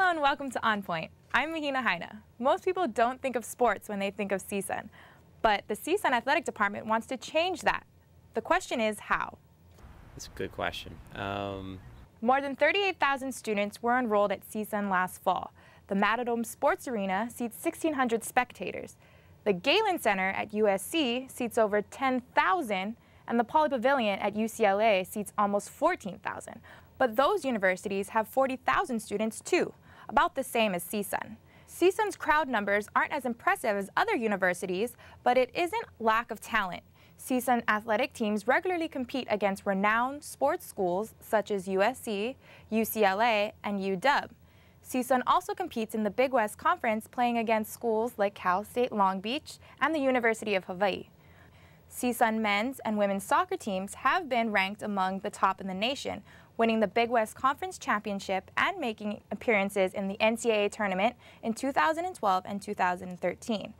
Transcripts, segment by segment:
Hello and welcome to On Point. I'm Haina. Most people don't think of sports when they think of CSUN, but the CSUN Athletic Department wants to change that. The question is how? That's a good question. More than 38,000 students were enrolled at CSUN last fall. The Matadome Sports Arena seats 1,600 spectators. The Galen Center at USC seats over 10,000, and the Poly Pavilion at UCLA seats almost 14,000. But those universities have 40,000 students too, about the same as CSUN. CSUN's crowd numbers aren't as impressive as other universities, but it isn't lack of talent. CSUN athletic teams regularly compete against renowned sports schools such as USC, UCLA, and UW. CSUN also competes in the Big West Conference, playing against schools like Cal State Long Beach and the University of Hawaii. CSUN men's and women's soccer teams have been ranked among the top in the nation, winning the Big West Conference Championship and making appearances in the NCAA tournament in 2012 and 2013.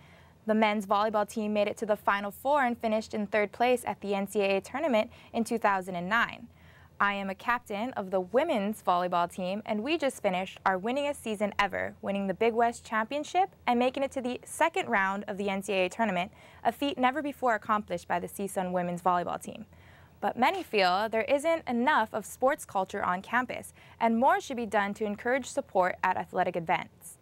The men's volleyball team made it to the Final Four and finished in third place at the NCAA tournament in 2009. I am a captain of the women's volleyball team, and we just finished our winningest season ever, winning the Big West Championship and making it to the second round of the NCAA tournament, a feat never before accomplished by the CSUN women's volleyball team. But many feel there isn't enough of sports culture on campus, and more should be done to encourage support at athletic events.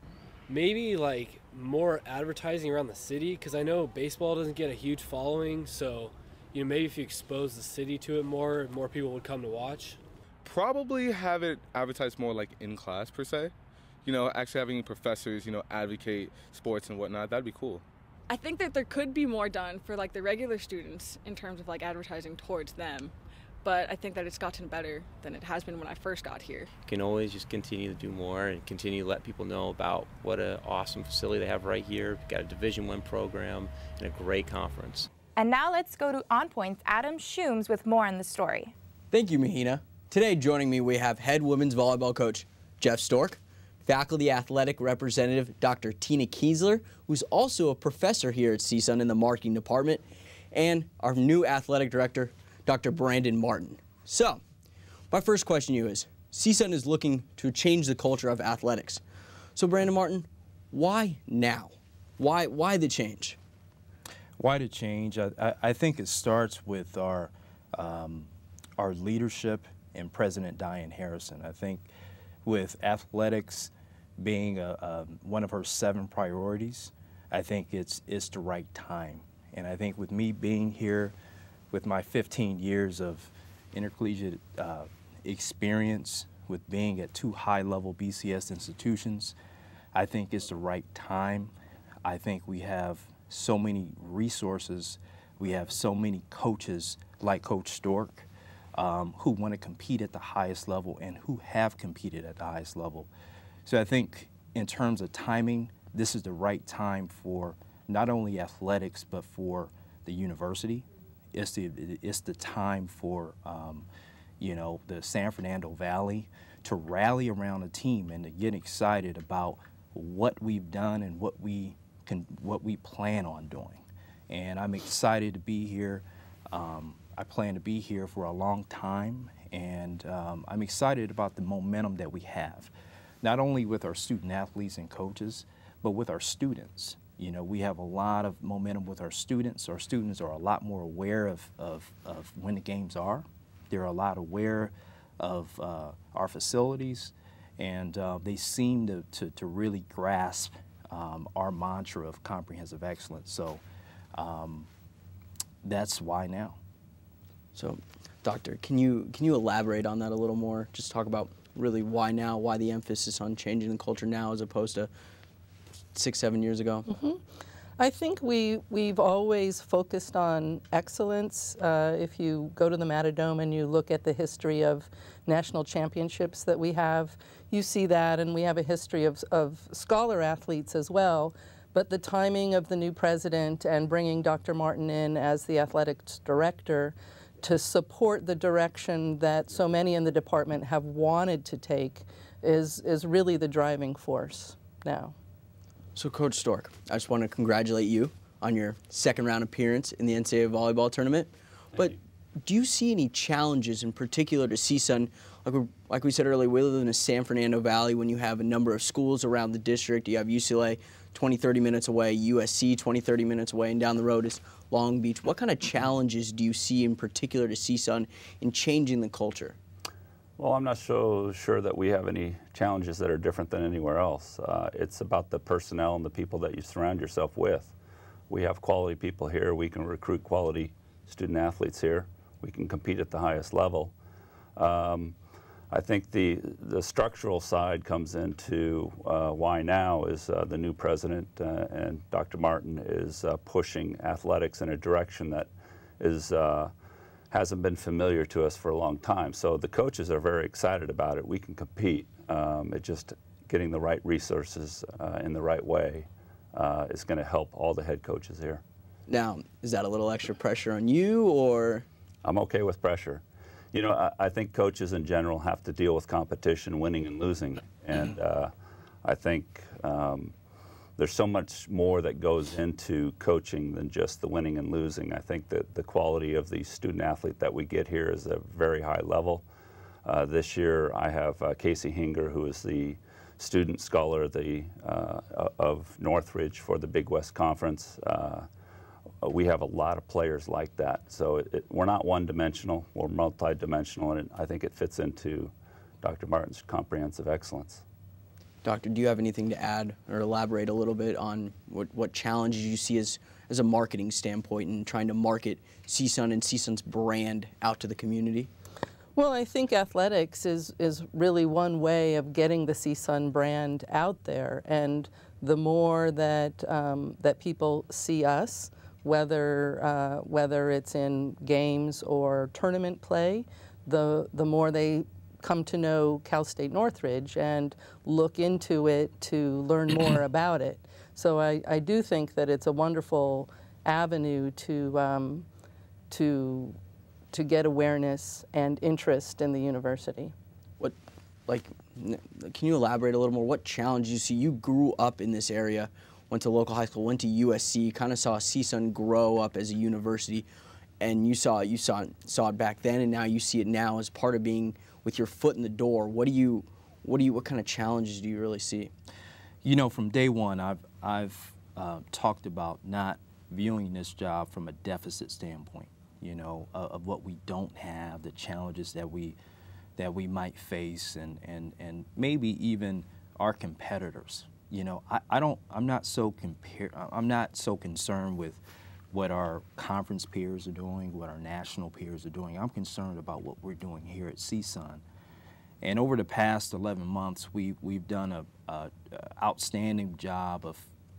Maybe like more advertising around the city, because I know baseball doesn't get a huge following, so maybe if you expose the city to it more people would come to watch. Probably have it advertised more like in class per se. Actually having professors, advocate sports and whatnot, that'd be cool. I think that there could be more done for like the regular students in terms of like advertising towards them, but I think that it's gotten better than it has been when I first got here. You can always just continue to do more and continue to let people know about what an awesome facility they have right here. We've got a Division I program and a great conference. And now let's go to On Point's Adam Schumes with more on the story. Thank you, Mahina. Today joining me we have head women's volleyball coach Jeff Stork, faculty athletic representative Dr. Tina Kiesler, who's also a professor here at CSUN in the marketing department, and our new athletic director, Dr. Brandon Martin. So, my first question to you is, CSUN is looking to change the culture of athletics. So, Brandon Martin, why now? Why the change? Why the change? I think it starts with our leadership and President Diane Harrison. I think with athletics being one of her 7 priorities, I think it's the right time. And I think with me being here, with my 15 years of intercollegiate experience, with being at 2 high-level BCS institutions, I think it's the right time. I think we have so many resources. We have so many coaches like Coach Stork who want to compete at the highest level and who have competed at the highest level. So I think in terms of timing, this is the right time for not only athletics but for the university. It's the time for the San Fernando Valley to rally around a team and to get excited about what we've done and what we plan on doing. And I'm excited to be here. I plan to be here for a long time, and I'm excited about the momentum that we have, not only with our student athletes and coaches, but with our students. We have a lot of momentum with our students. Our students are a lot more aware of when the games are. They're a lot aware of our facilities, and they seem to really grasp our mantra of comprehensive excellence. So that's why now. So, Doctor, can you elaborate on that a little more? Just talk about really why now, why the emphasis on changing the culture now as opposed to 6-7 years ago? Mm-hmm. I think we've always focused on excellence. If you go to the Matadome and you look at the history of national championships that we have, you see that, and we have a history of scholar athletes as well. But the timing of the new president and bringing Dr. Martin in as the athletics director to support the direction that so many in the department have wanted to take is really the driving force now. So, Coach Stork, I just want to congratulate you on your 2nd round appearance in the NCAA volleyball tournament. But do you see any challenges in particular to CSUN? Like we said earlier, we live in the San Fernando Valley. When you have a number of schools around the district, you have UCLA 20, 30 minutes away, USC 20, 30 minutes away, and down the road is Long Beach. What kind of challenges do you see in particular to CSUN in changing the culture? Well, I'm not so sure that we have any challenges that are different than anywhere else. It's about the personnel and the people that you surround yourself with. We have quality people here. We can recruit quality student athletes here. We can compete at the highest level. I think the structural side comes into why now is the new president and Dr. Martin is pushing athletics in a direction that is hasn't been familiar to us for a long time. So the coaches are very excited about it. We can compete. It's just getting the right resources in the right way is going to help all the head coaches here. Now, is that a little extra pressure on you, or? I'm okay with pressure. You know, I think coaches in general have to deal with competition, winning and losing. And I think there's so much more that goes into coaching than just the winning and losing. I think that the quality of the student athlete that we get here is a very high level. This year I have Casey Hinger, who is the student scholar of Northridge for the Big West Conference. We have a lot of players like that. So we're not one-dimensional, we're multi-dimensional, and I think it fits into Dr. Martin's comprehensive excellence. Doctor, do you have anything to add or elaborate a little bit on what challenges you see as a marketing standpoint in trying to market CSUN and CSUN's brand out to the community? Well, I think athletics is really one way of getting the CSUN brand out there, and the more that that people see us, whether it's in games or tournament play, the more they come to know Cal State Northridge and look into it to learn more about it. So I do think that it's a wonderful avenue to get awareness and interest in the university. Can you elaborate a little more? What challenge you see? You grew up in this area, went to local high school, went to USC, kind of saw CSUN grow up as a university, and you saw it back then, and now you see it now as part of being with your foot in the door. What kind of challenges do you really see? You know, from day one, I've talked about not viewing this job from a deficit standpoint. You know, of what we don't have, the challenges that we might face, and maybe even our competitors. You know, I'm not so concerned with what our conference peers are doing, what our national peers are doing. I'm concerned about what we're doing here at CSUN. And over the past 11 months, we've done a outstanding job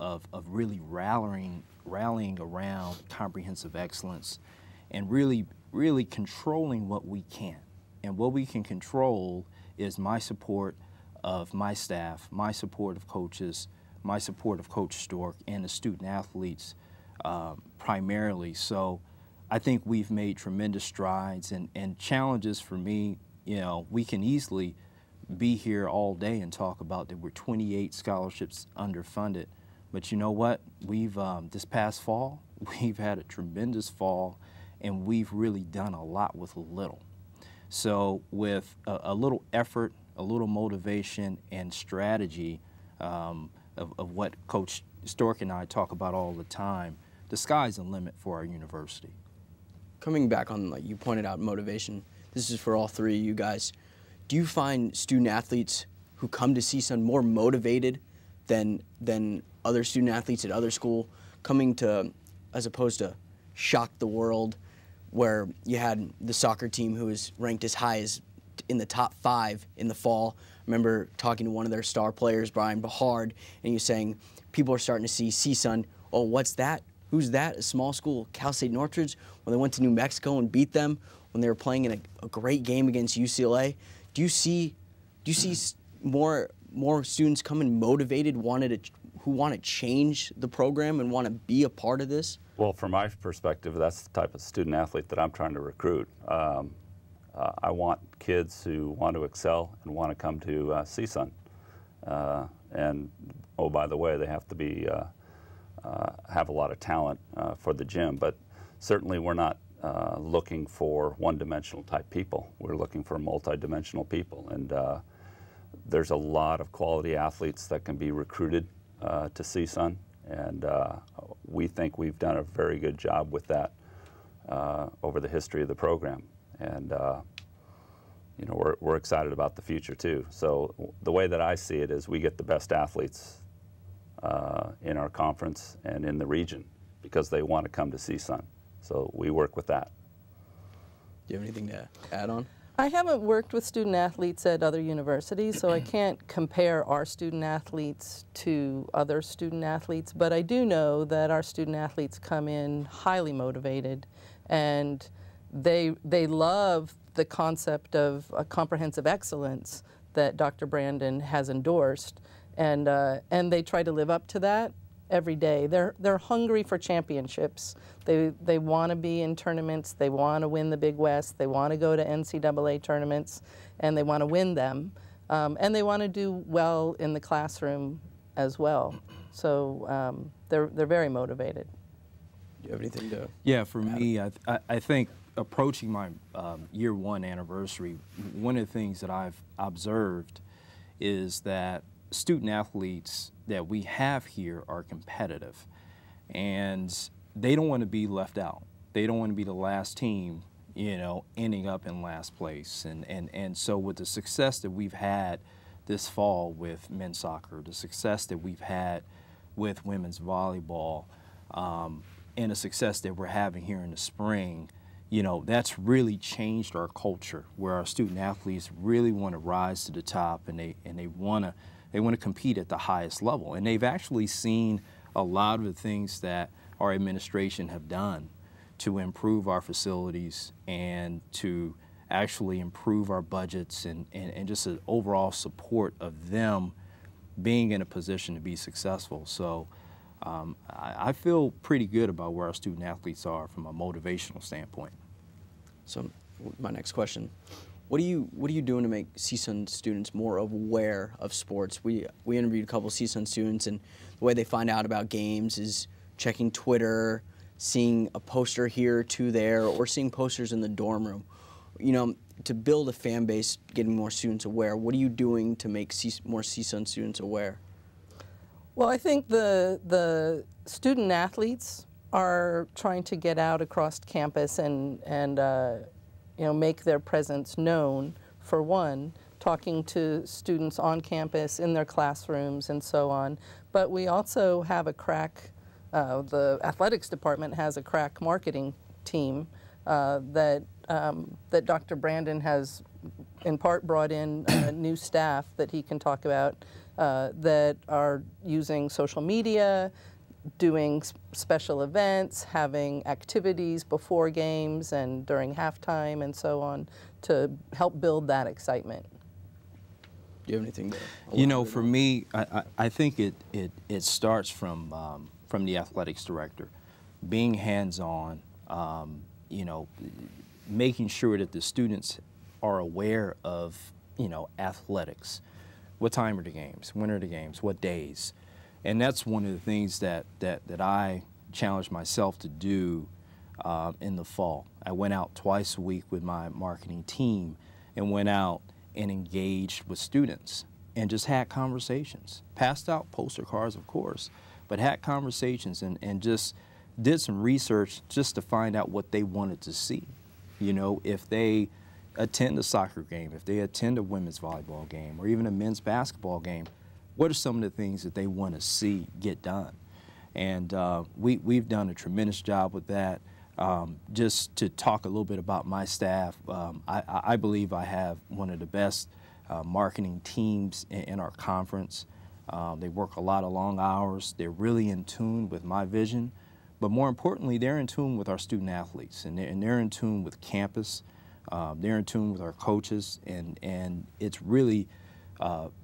of really rallying around comprehensive excellence and really controlling what we can. And what we can control is my support of my staff, my support of coaches, my support of Coach Stork and the student athletes primarily. So I think we've made tremendous strides, and challenges for me, you know, we can easily be here all day and talk about that we're 28 scholarships underfunded. But you know what? We've, this past fall, we've had a tremendous fall, and we've really done a lot with little. So with a little effort, a little motivation and strategy of what Coach Stork and I talk about all the time, the sky's the limit for our university. Coming back on, like you pointed out, motivation, this is for all three of you guys. Do you find student athletes who come to CSUN more motivated than other student athletes at other school coming to, as opposed to shock the world, where you had the soccer team who was ranked as high as in the top 5 in the fall? I remember talking to one of their star players, Brian Bahard, and he was saying people are starting to see CSUN, oh, what's that? Who's that? A small school, Cal State Northridge, when they went to New Mexico and beat them, when they were playing in a great game against UCLA. Do you see more students coming motivated, who want to change the program and want to be a part of this? Well, from my perspective, that's the type of student athlete that I'm trying to recruit. I want kids who want to excel and want to come to CSUN. And, oh, by the way, they have to have a lot of talent for the gym. But certainly we're not looking for one-dimensional type people. We're looking for multi-dimensional people, and there's a lot of quality athletes that can be recruited to CSUN, and we think we've done a very good job with that over the history of the program. And you know, we're excited about the future too. So the way that I see it is we get the best athletes in our conference and in the region because they want to come to CSUN. So we work with that. Do you have anything to add on? I haven't worked with student athletes at other universities, so I can't compare our student athletes to other student athletes, but I do know that our student athletes come in highly motivated, and they love the concept of a comprehensive excellence that Dr. Brandon has endorsed, and they try to live up to that every day. They're hungry for championships. They want to be in tournaments. They want to win the Big West. They want to go to NCAA tournaments, and they want to win them. And they want to do well in the classroom as well. So they're very motivated. Do you have anything to? Yeah, for me, I think approaching my year 1 anniversary, one of the things that I've observed is that student athletes that we have here are competitive, and they don't want to be left out. They don't want to be the last team, you know, ending up in last place. And so with the success that we've had this fall with men's soccer, the success that we've had with women's volleyball, and the success that we're having here in the spring, you know, that's really changed our culture, where our student athletes really want to rise to the top, and they want to compete at the highest level. And they've actually seen a lot of the things that our administration have done to improve our facilities and to actually improve our budgets, and just an overall support of them being in a position to be successful. So I feel pretty good about where our student athletes are from a motivational standpoint. So my next question, what are you doing to make CSUN students more aware of sports? We interviewed a couple of CSUN students, and the way they find out about games is checking Twitter, seeing a poster here or two there, or seeing posters in the dorm room. You know, to build a fan base, getting more students aware, what are you doing to make more CSUN students aware? Well, I think the student athletes are trying to get out across campus and you know, make their presence known, for one, talking to students on campus, in their classrooms, and so on. But we also have a crack, the athletics department has a crack marketing team that Dr. Brandon has in part brought in new staff that he can talk about that are using social media, doing special events, having activities before games and during halftime and so on to help build that excitement. Do you have anything to elaborate? You know, for me, I think it starts from the athletics director, being hands-on, you know, making sure that the students are aware of, you know, athletics. What time are the games? When are the games? What days? And that's one of the things that I challenged myself to do in the fall. I went out twice a week with my marketing team and went out and engaged with students and just had conversations. Passed out poster cards, of course, but had conversations and just did some research just to find out what they wanted to see. You know, if they attend a soccer game, if they attend a women's volleyball game, or even a men's basketball game, what are some of the things that they want to see get done? And we've done a tremendous job with that. Just to talk a little bit about my staff, I believe I have one of the best marketing teams in our conference. They work a lot of long hours. They're really in tune with my vision. But more importantly, they're in tune with our student athletes, and they're in tune with campus. They're in tune with our coaches, and it's really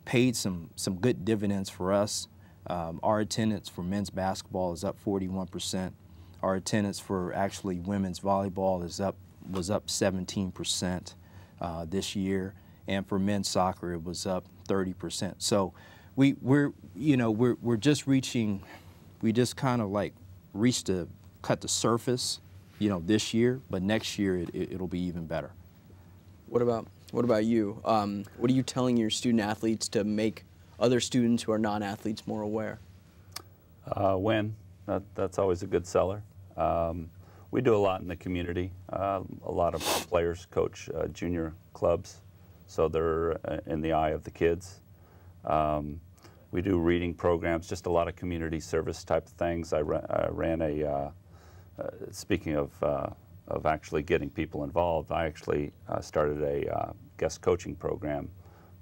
paid some good dividends for us. Our attendance for men's basketball is up 41%. Our attendance for actually women's volleyball was up 17% this year, and for men's soccer it was up 30%. So we're just reaching, we just kind of like cut the surface this year, but next year it'll be even better. What about you? What are you telling your student athletes to make other students who are non-athletes more aware? Win. That's always a good seller. We do a lot in the community. A lot of players coach junior clubs, so they're in the eye of the kids. We do reading programs, just a lot of community service type of things. I ran a, speaking of actually getting people involved, I actually started a guest coaching program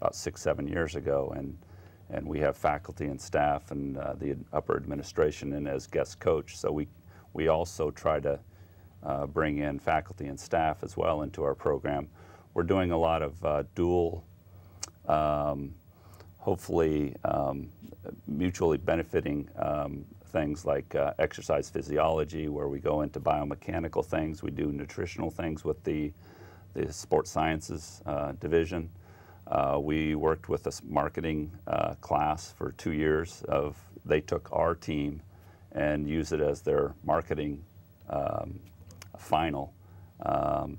about 6-7 years ago, and we have faculty and staff and the upper administration in as guest coach. So we also try to bring in faculty and staff as well into our program. We're doing a lot of dual, hopefully mutually benefiting things like exercise physiology, where we go into biomechanical things. We do nutritional things with the sports sciences division. We worked with a marketing class for 2 years. They took our team and used it as their marketing final.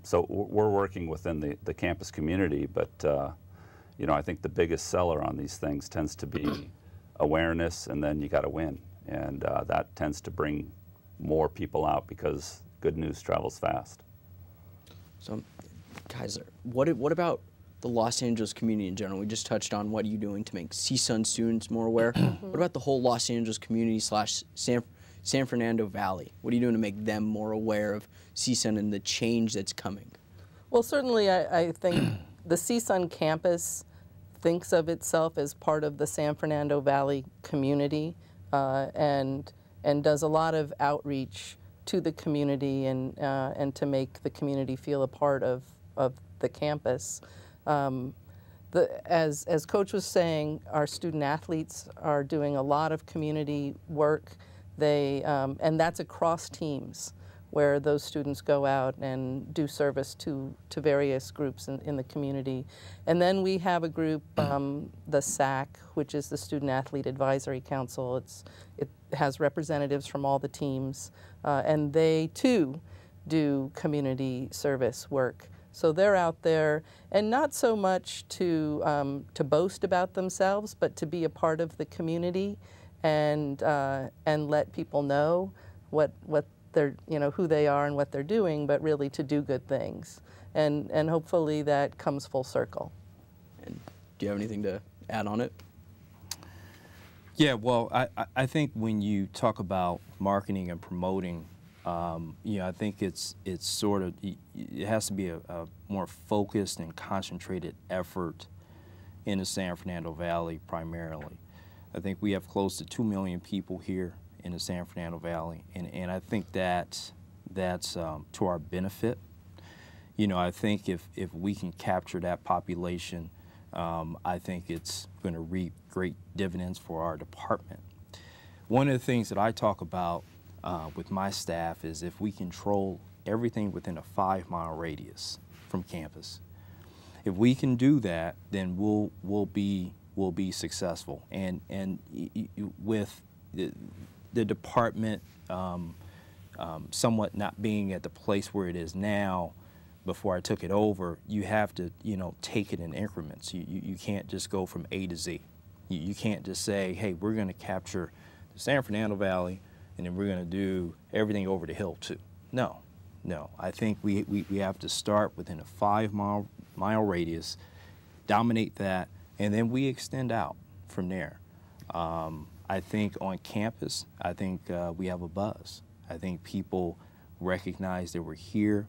So we're working within the campus community, but I think the biggest seller on these things tends to be awareness, and then you got to win, and that tends to bring more people out because good news travels fast. So, Kiesler, what about the Los Angeles community in general? We just touched on what are you doing to make CSUN students more aware. What about the whole Los Angeles community / San Fernando Valley? What are you doing to make them more aware of CSUN and the change that's coming? Well, certainly I think the CSUN campus thinks of itself as part of the San Fernando Valley community and does a lot of outreach to the community and to make the community feel a part of the campus. As Coach was saying, our student athletes are doing a lot of community work. And that's across teams, where those students go out and do service to various groups in the community. And then we have a group, the SAC, which is the Student Athlete Advisory Council. It has representatives from all the teams, and they too do community service work. So they're out there, and not so much to boast about themselves, but to be a part of the community and let people know what they're, who they are and what they're doing, but really to do good things. And hopefully that comes full circle. And do you have anything to add on it? Yeah, well, I think when you talk about marketing and promoting, I think it's sort of, it has to be a more focused and concentrated effort in the San Fernando Valley primarily. I think we have close to 2 million people here in the San Fernando Valley, and I think that's to our benefit. I think if we can capture that population, I think it's going to reap great dividends for our department. One of the things that I talk about with my staff is if we control everything within a 5-mile radius from campus, if we can do that, then we'll be successful. And with the department somewhat not being at the place where it is now before I took it over, you have to take it in increments. You can't just go from A to Z. You can't just say, hey, we're going to capture the San Fernando Valley and then we're going to do everything over the hill too. No. I think we have to start within a 5-mile radius, dominate that, and then we extend out from there. I think on campus, I think we have a buzz. I think people recognize that we're here.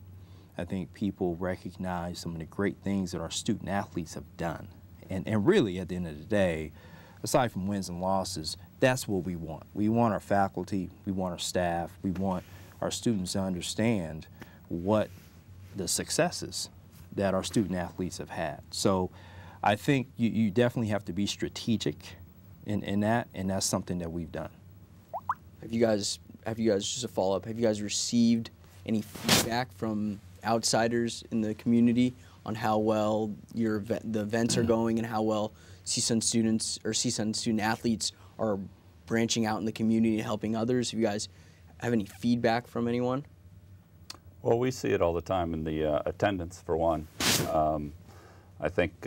I think people recognize some of the great things that our student athletes have done. And really, at the end of the day, aside from wins and losses, that's what we want. We want our faculty, we want our staff, we want our students to understand what the successes that our student athletes have had. So I think you definitely have to be strategic in that, and that's something that we've done. Have you guys, just a follow-up, have you guys received any feedback from outsiders in the community on how well the events are going and how well CSUN students or CSUN student athletes are branching out in the community and helping others? Have you guys have any feedback from anyone? Well, we see it all the time in the attendance, for one. I think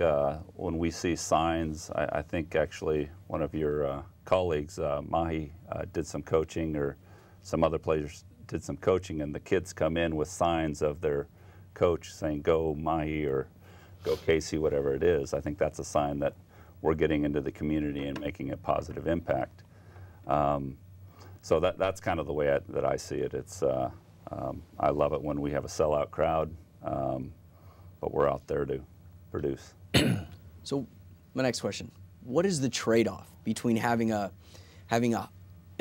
when we see signs, I think actually one of your colleagues, Mahi, did some coaching, or some other players did some coaching, and the kids come in with signs of their coach saying, "Go Mahi," or "Go Casey," whatever it is. I think that's a sign that we're getting into the community and making a positive impact. So that's kind of the way that I see it. It's I love it when we have a sellout crowd, but we're out there to produce. So my next question, what is the trade-off between having a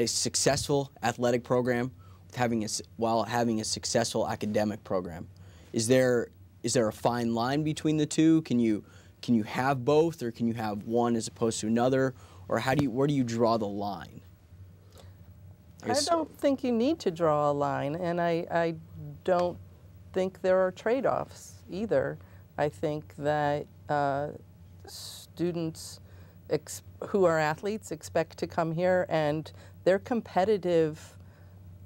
successful athletic program with while having a successful academic program? Is there a fine line between the two? Can you have both, or can you have one as opposed to another, or where do you draw the line? I don't think you need to draw a line, and I don't think there are trade-offs either. I think that students who are athletes expect to come here, and they're competitive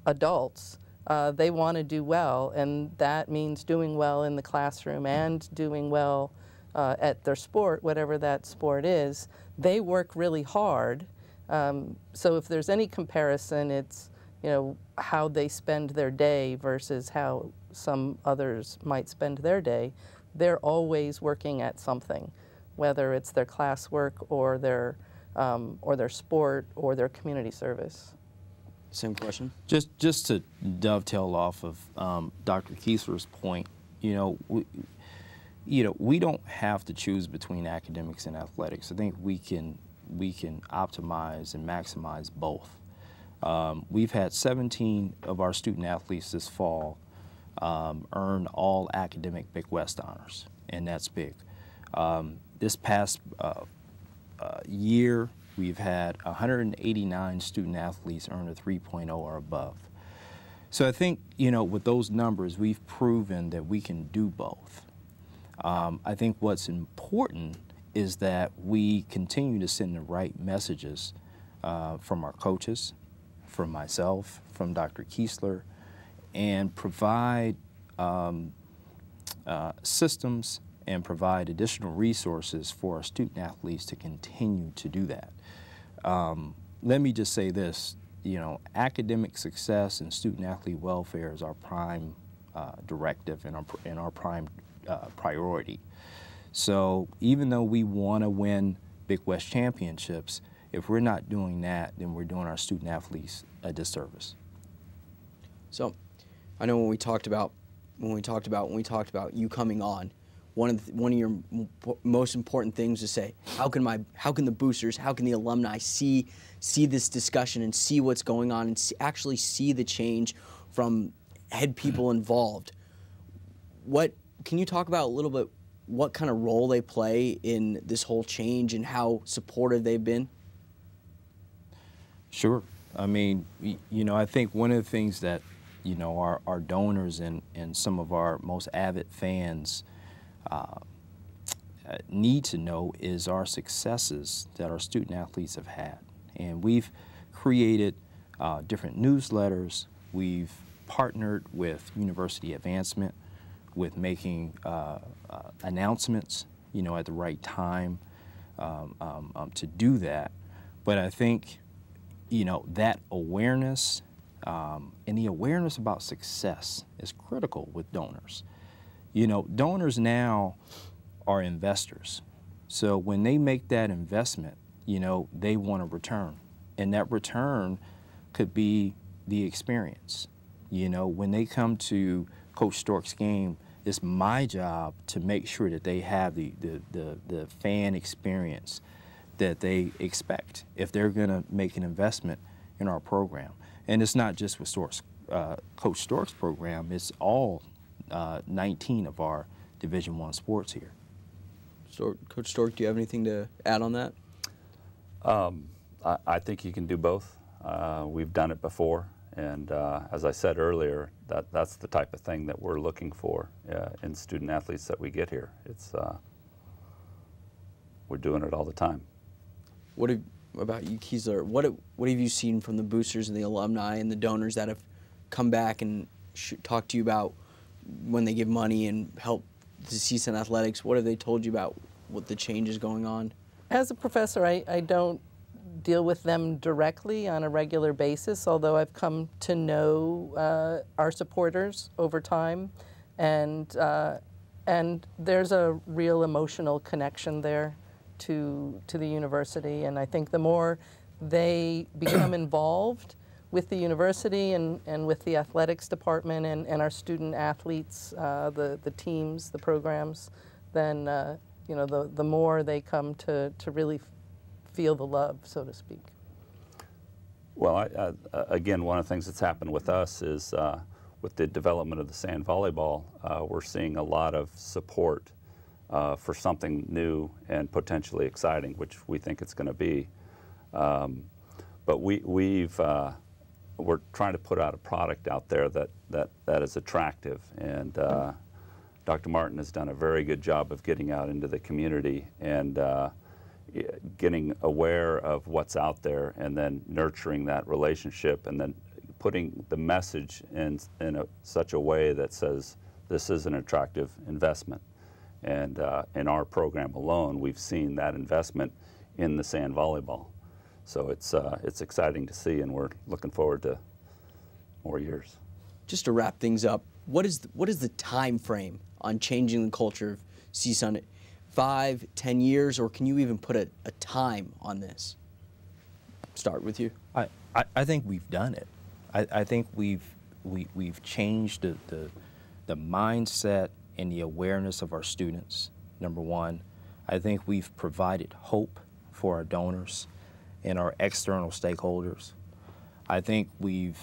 adults. They want to do well, and that means doing well in the classroom and doing well at their sport, whatever that sport is. They work really hard. So if there's any comparison, it's, you know, how they spend their day versus how some others might spend their day. They're always working at something, whether it's their classwork or their sport or their community service. Same question. Just to dovetail off of Dr. Kiesler's point, we don't have to choose between academics and athletics. I think we can optimize and maximize both. We've had 17 of our student athletes this fall earn all academic Big West honors, and that's big. This past year, we've had 189 student athletes earn a 3.0 or above. So I think, with those numbers, we've proven that we can do both. I think what's important is that we continue to send the right messages from our coaches, from myself, from Dr. Kiesler, and provide systems and provide additional resources for our student athletes to continue to do that. Let me just say this, academic success and student athlete welfare is our prime directive and our prime priority. So even though we want to win Big West championships, if we're not doing that, then we're doing our student athletes a disservice. So I know when we talked about you coming on, one of your most important things to say, how can the boosters, how can the alumni see this discussion and see what's going on and actually see the change from head people involved? Can you talk about a little bit what kind of role they play in this whole change and how supportive they've been? Sure. I mean, I think one of the things that, our donors and some of our most avid fans need to know is our successes that our student athletes have had. And we've created different newsletters. We've partnered with University Advancement with making announcements, at the right time to do that. But I think, that awareness and the awareness about success is critical with donors. Donors now are investors. So when they make that investment, they want a return. And that return could be the experience. When they come to Coach Stork's game, it's my job to make sure that they have the fan experience that they expect if they're going to make an investment in our program. And it's not just with Coach Stork's program, it's all 19 of our Division I sports here. Coach Stork, do you have anything to add on that? I think you can do both. We've done it before, and as I said earlier, that's the type of thing that we're looking for in student athletes that we get here. We're doing it all the time. What about you, Kiesler? What have you seen from the boosters and the alumni and the donors that have come back and talked to you about when they give money and help the CSUN athletics? What have they told you about what the change is going on? As a professor, I don't deal with them directly on a regular basis, although I've come to know our supporters over time, and there's a real emotional connection there to the university, and I think the more they become involved with the university and with the athletics department and our student athletes, the teams, the programs, then the more they come to really feel the love, so to speak. Well, again, one of the things that's happened with us is with the development of the sand volleyball, we're seeing a lot of support for something new and potentially exciting, which we think it's going to be. But we're trying to put out a product out there that is attractive, and Dr. Martin has done a very good job of getting out into the community and getting aware of what's out there, and then nurturing that relationship, and then putting the message in such a way that says this is an attractive investment. And in our program alone, we've seen that investment in the sand volleyball. So it's exciting to see, and we're looking forward to more years. Just to wrap things up, what is the time frame on changing the culture of CSUN? 5, 10 years, or can you even put a time on this? Start with you. I think we've done it. I think we've changed the mindset and the awareness of our students, number one. I think we've provided hope for our donors and our external stakeholders. I think we've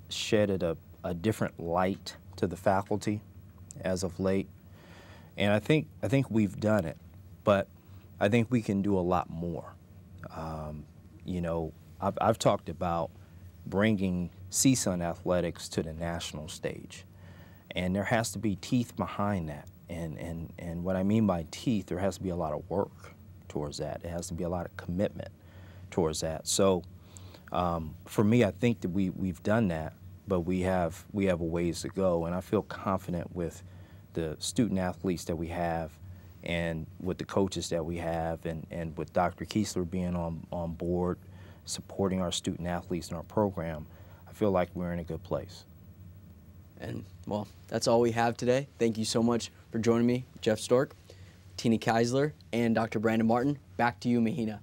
shedded a different light to the faculty as of late. And I think we've done it, but I think we can do a lot more. You know, I've talked about bringing CSUN athletics to the national stage, and there has to be teeth behind that. And what I mean by teeth, there has to be a lot of work towards that. There has to be a lot of commitment towards that. So for me, I think that we've done that, but we have a ways to go, and I feel confident with the student athletes that we have, and with the coaches that we have, and with Dr. Kiesler being on board, supporting our student athletes in our program, I feel like we're in a good place. And, well, that's all we have today. Thank you so much for joining me, Jeff Stork, Tina Kiesler, and Dr. Brandon Martin. Back to you, Mahina.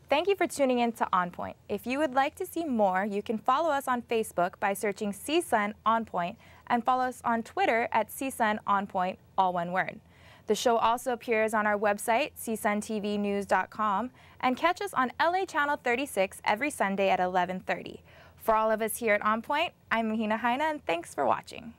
Thank you for tuning in to On Point. If you would like to see more, you can follow us on Facebook by searching CSUN On Point, and follow us on Twitter at CSUN On Point, all one word. The show also appears on our website, csuntvnews.com, and catch us on LA Channel 36 every Sunday at 11:30. For all of us here at On Point, I'm Haina, and thanks for watching.